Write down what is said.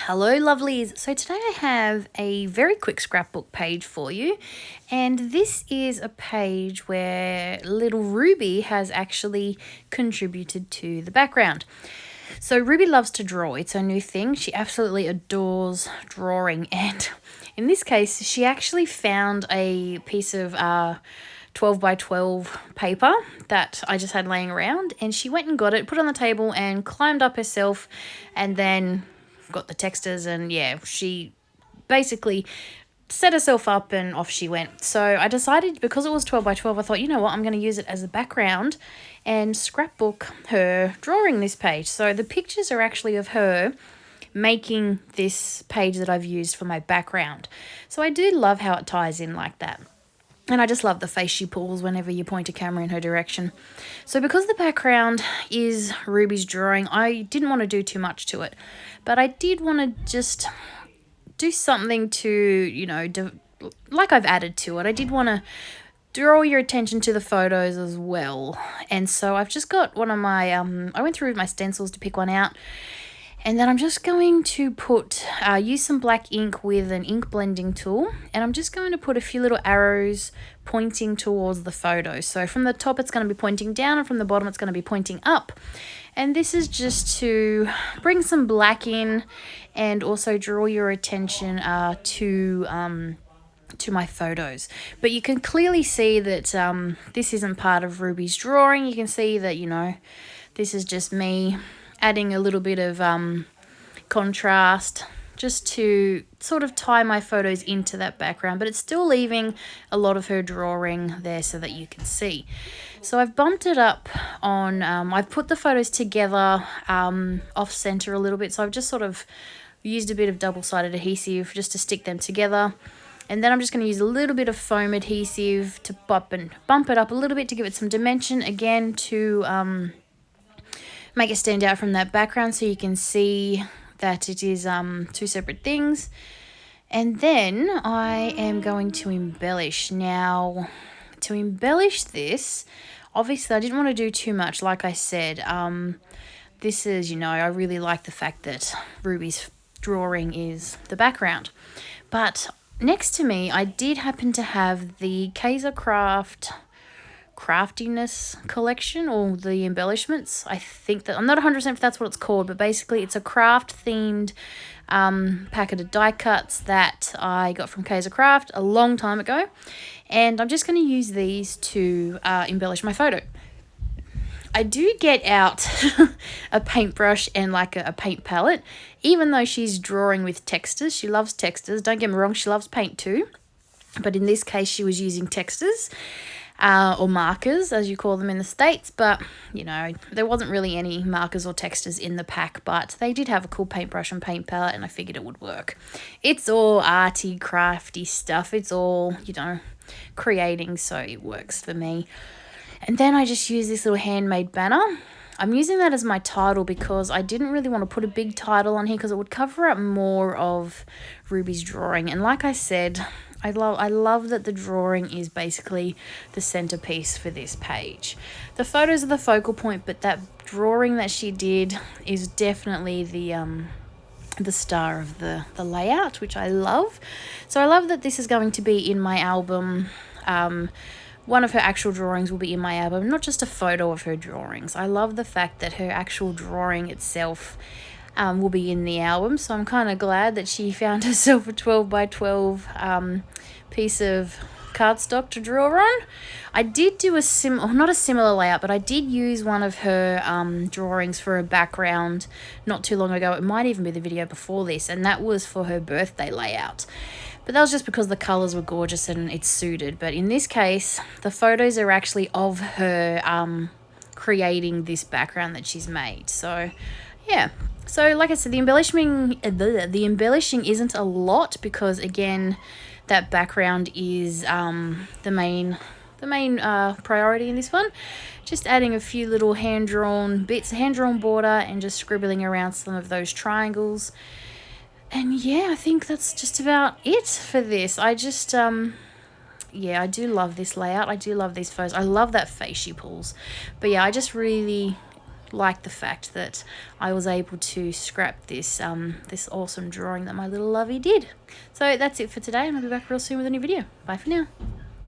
Hello lovelies, so today I have a very quick scrapbook page for you, and this is a page where little Ruby has actually contributed to the background. So Ruby loves to draw, it's her new thing. She absolutely adores drawing, and in this case she actually found a piece of 12 by 12 paper that I just had laying around, and she went and got it, put it on the table and climbed up herself, and then got the textures, and yeah, she basically set herself up and off she went. So I decided, because it was 12 by 12, I thought, you know what, I'm going to use it as a background and scrapbook her drawing this page. So the pictures are actually of her making this page that I've used for my background. So I do love how it ties in like that. And I just love the face she pulls whenever you point a camera in her direction. So because the background is Ruby's drawing, I didn't want to do too much to it. But I did want to just do something to, you know, like I've added to it. I did want to draw your attention to the photos as well. And so I've just got one of my, I went through my stencils to pick one out. And then I'm just going to use some black ink with an ink blending tool. And I'm just going to put a few little arrows pointing towards the photo. So from the top, it's going to be pointing down, and from the bottom, it's going to be pointing up. And this is just to bring some black in and also draw your attention to my photos. But you can clearly see that this isn't part of Ruby's drawing. You can see that, you know, this is just me adding a little bit of contrast just to sort of tie my photos into that background, but it's still leaving a lot of her drawing there so that you can see. So I've bumped it up on, I've put the photos together off center a little bit, so I've just sort of used a bit of double-sided adhesive just to stick them together. And then I'm just going to use a little bit of foam adhesive to bump it up a little bit to give it some dimension, again to make it stand out from that background so you can see that it is two separate things. And then I am going to embellish. Now, to embellish this, obviously I didn't want to do too much. Like I said, this is, you know, I really like the fact that Ruby's drawing is the background. But next to me, I did happen to have the Kaiser Craftiness collection, or the embellishments. I think that, I'm not 100% if that's what it's called, but basically it's a craft themed packet of die cuts that I got from Kaiser Craft a long time ago, and I'm just going to use these to embellish my photo. I do get out a paintbrush and like a paint palette, even though she's drawing with textures. She loves textures, don't get me wrong, she loves paint too, but in this case she was using textures. Or markers, as you call them in the States, but, you know, there wasn't really any markers or textures in the pack, but they did have a cool paintbrush and paint palette, and I figured it would work. It's all arty, crafty stuff. It's all, you know, creating, so it works for me. And then I just use this little handmade banner. I'm using that as my title because I didn't really want to put a big title on here because it would cover up more of Ruby's drawing. And like I said, I love that the drawing is basically the centerpiece for this page. The photos are the focal point, but that drawing that she did is definitely the star of the layout, which I love. So I love that this is going to be in my album. One of her actual drawings will be in my album, not just a photo of her drawings. I love the fact that her actual drawing itself will be in the album, so I'm kind of glad that she found herself a 12 by 12 piece of cardstock to draw on. I did do not a similar layout, but I did use one of her drawings for a background not too long ago. It might even be the video before this, and that was for her birthday layout. But that was just because the colours were gorgeous and it's suited. But in this case, the photos are actually of her creating this background that she's made. So, yeah. So, like I said, the embellishing isn't a lot because, again, that background is the main priority in this one. Just adding a few little hand-drawn bits, hand-drawn border, and just scribbling around some of those triangles. And yeah, I think that's just about it for this. I just, yeah, I do love this layout. I do love these photos. I love that face she pulls. But yeah, I just really like the fact that I was able to scrap this this awesome drawing that my little lovey did. So that's it for today, and I'll be back real soon with a new video. Bye for now.